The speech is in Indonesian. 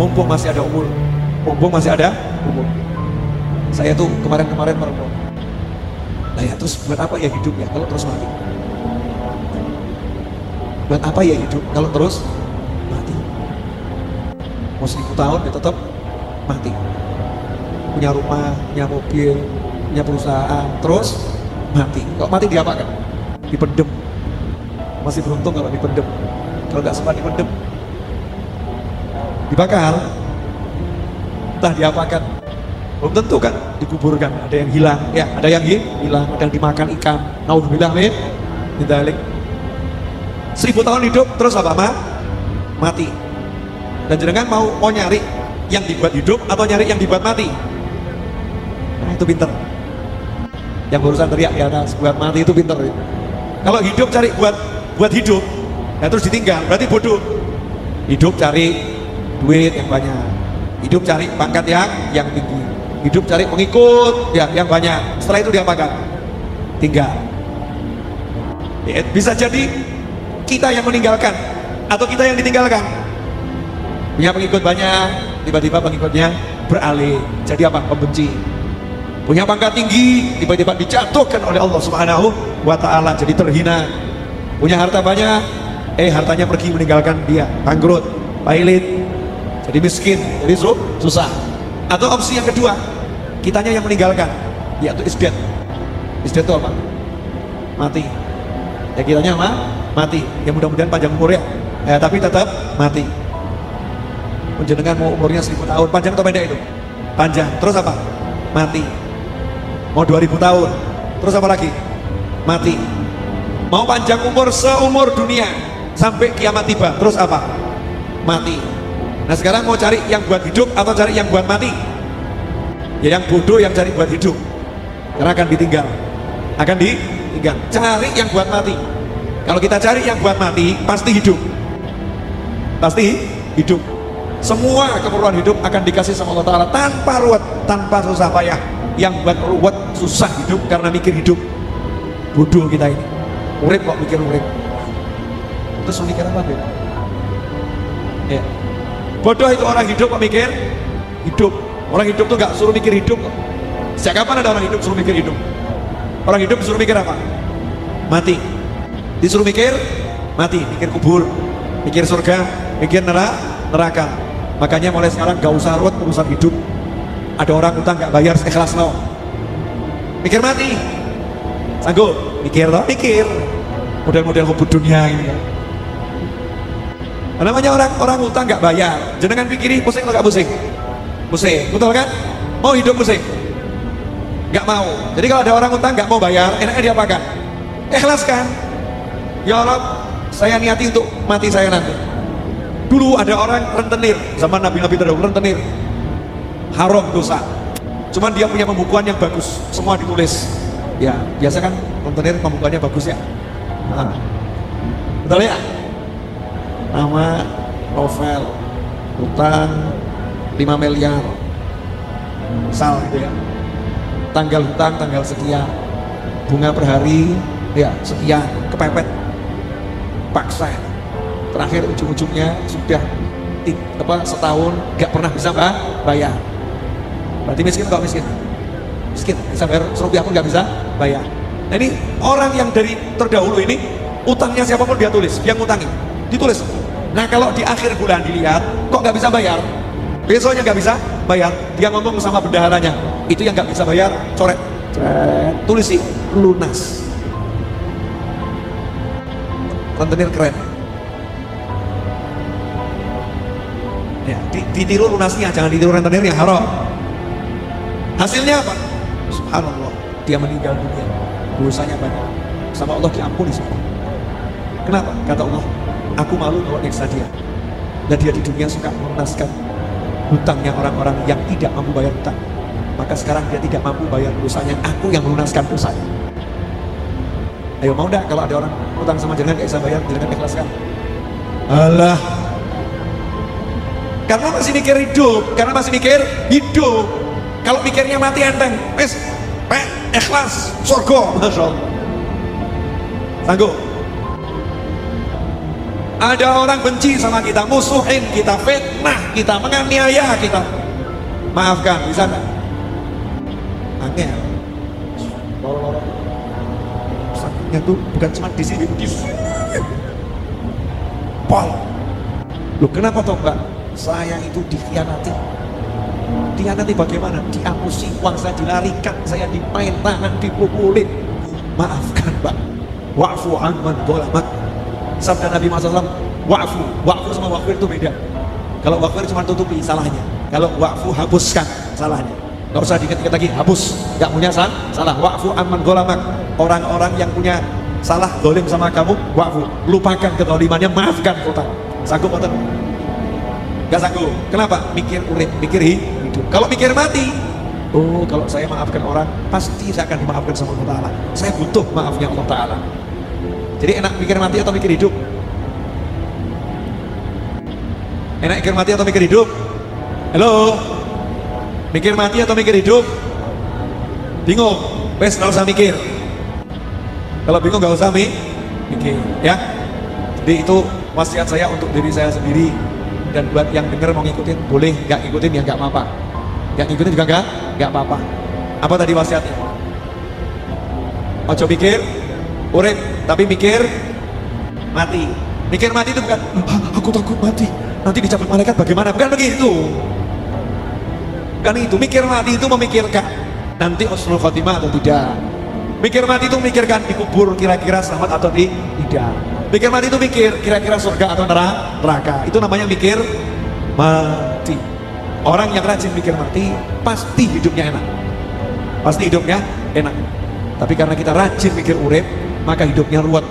mumpung masih ada umur, mumpung masih ada umur. Saya tuh kemarin-kemarin merenung, nah ya terus buat apa ya hidup ya kalau terus mati? Buat apa ya hidup kalau terus mati? Mau 1000 tahun ya tetap mati. Punya rumah, punya mobil, punya perusahaan, terus mati. Kalau mati diapakan? Dipendem. Masih beruntung kalau dipendem. Kalau nggak sempat dipendem, dibakar. Entah diapakan. Belum tentu kan dikuburkan. Ada yang hilang, ya ada yang hilang, ada yang dimakan ikan. Naudzubillah min dzalik. 1000 tahun hidup terus apa mati. Dan jenengan mau nyari yang dibuat hidup atau nyari yang dibuat mati? Nah, itu pinter. Yang barusan teriak ya buat mati itu pinter. Kalau hidup cari buat hidup, ya terus ditinggal, berarti bodoh. Hidup cari duit yang banyak, hidup cari pangkat yang tinggi, hidup cari pengikut yang banyak. Setelah itu diapakan? Tinggal. Ya, bisa jadi kita yang meninggalkan atau kita yang ditinggalkan. Punya pengikut banyak, tiba-tiba pengikutnya beralih jadi apa? Pembenci. Punya pangkat tinggi, tiba-tiba dijatuhkan oleh Allah Subhanahu wa Ta'ala, jadi terhina. Punya harta banyak, hartanya pergi meninggalkan dia, bangkrut, pailit, jadi miskin, jadi susah. Atau opsi yang kedua, kitanya yang meninggalkan, yaitu isdet. Isdet itu apa? Mati. Ya kitanya mati. Ya mudah-mudahan panjang umur ya, tapi tetap mati. Penjenengan mau umurnya 1000 tahun, panjang atau pendek itu? Panjang. Terus apa? Mati. Mau 2000 tahun, terus apa lagi? Mati. Mau panjang umur seumur dunia sampai kiamat tiba, terus apa? Mati. Nah sekarang mau cari yang buat hidup atau cari yang buat mati? Ya yang bodoh yang cari buat hidup, karena akan ditinggal. Cari yang buat mati. Kalau kita cari yang buat mati, pasti hidup. Semua keperluan hidup akan dikasih sama Allah Ta'ala tanpa ruwet, tanpa susah payah. Yang buat ruwet, susah hidup karena mikir hidup. Bodoh kita ini. Urip kok mikir urip. Terus mikir apa tuh? Ya. Bodoh itu orang hidup kok mikir hidup. Orang hidup tuh gak suruh mikir hidup kok. Sejak kapan ada orang hidup suruh mikir hidup? Orang hidup disuruh mikir apa? Mati. Disuruh mikir mati, mikir kubur, mikir surga, mikir neraka. Makanya mulai sekarang gak usah ruwet urusan hidup. Ada orang utang gak bayar, ikhlas no. Mikir mati, sanggup? Mikir model-model hubud dunia ini ya. Namanya orang utang gak bayar, jenengan pikirin pusing atau gak pusing? Pusing, betul kan? Mau hidup pusing? Gak mau. Jadi kalau ada orang utang gak mau bayar, enaknya diapakan? Ikhlas kan? Ya Allah, saya niati untuk mati saya nanti. Dulu ada orang rentenir, zaman Nabi-Nabi terdahulu rentenir, haram dosa. Cuman dia punya pembukuan yang bagus, semua ditulis. Ya, biasa kan rentenir pembukuannya bagus ya. Nah, betul ya? Nama, novel, hutang 5 miliar, misal gitu ya. Tanggal hutang, tanggal sekian, bunga per hari, ya sekian, kepepet, paksa. Terakhir ujung-ujungnya sudah setahun gak pernah bisa bayar. Berarti miskin kok miskin? Miskin, bisa bayar Rp1 pun gak bisa bayar. Nah ini orang yang dari terdahulu ini utangnya siapapun dia tulis, dia ngutangi, ditulis. Nah kalau di akhir bulan dilihat kok gak bisa bayar, besoknya gak bisa bayar, dia ngomong sama bendaharanya, itu yang gak bisa bayar, coret, tulis sih lunas. Rentenir keren. Ya, ditiru lunasnya, jangan ditiru rentenir yang haram. Hasilnya apa? Subhanallah, dia meninggal dunia, dosanya banyak, sama Allah diampuni semua. Kenapa? Kata Allah, aku malu kalau nyiksa dia. Dan dia di dunia suka melunaskan hutangnya orang-orang yang tidak mampu bayar hutang. Maka sekarang dia tidak mampu bayar dosanya, aku yang melunaskan dosanya. Ayo mau enggak kalau ada orang hutang sama jenengan gak bisa bayar, jenengan ikhlaskan? Alah, karena masih mikir hidup, kalau mikirnya mati enteng, ikhlas, surga, Masya Allah. Sanggup? Ada orang benci sama kita, musuhin kita, fitnah kita, menganiaya kita. Maafkan, bisa nggak? Angel. Sakitnya tuh bukan cuma di sini, di sini. Pol. Loh kenapa toh Mbak? Saya itu dikhianati. Dikhianati bagaimana? Diamusi, uang saya dilarikan, saya dimain tangan, dipukulin. Maafkan Mbak. Wa'fu amman dhalamak. Sabda Nabi Muhammad SAW, wa'fu sama wa'fir itu beda. Kalau wa'fir cuma tutupi salahnya. Kalau wa'fu hapuskan salahnya. Gak usah dikit-dikit lagi, hapus. Gak punya salah. Wa'fu amman dhalamak. Orang-orang yang punya salah dolim sama kamu, wa'fu. Lupakan kedolimannya, maafkan total. Sanggup atau? Gak sanggup. Kenapa? Mikir urip, mikir hidup. Kalau mikir mati, oh kalau saya maafkan orang, pasti saya akan dimaafkan sama Allah Ta'ala. Saya butuh maafnya Allah Ta'ala. Jadi enak mikir mati atau mikir hidup? Enak mikir mati atau mikir hidup? Halo? Mikir mati atau mikir hidup? Bingung? Wes gak usah mikir. Kalau bingung gak usah mikir ya. Jadi itu wasiat saya untuk diri saya sendiri. Dan buat yang denger mau ngikutin, boleh. Gak ngikutin ya gak apa-apa. Gak ngikutin juga gak apa-apa. Apa tadi wasiatnya? Ojo mikir urip, tapi mikir mati. Mikir mati itu bukan aku takut mati, nanti dicabut malaikat bagaimana, bukan begitu. Bukan itu. Mikir mati itu memikirkan nanti husnul khotimah atau tidak. Mikir mati itu memikirkan dikubur kira-kira selamat atau tidak. Mikir mati itu mikir kira-kira surga atau neraka. Itu namanya mikir mati. Orang yang rajin mikir mati pasti hidupnya enak. Pasti hidupnya enak. Tapi karena kita rajin mikir urip, maka hidupnya ruwet.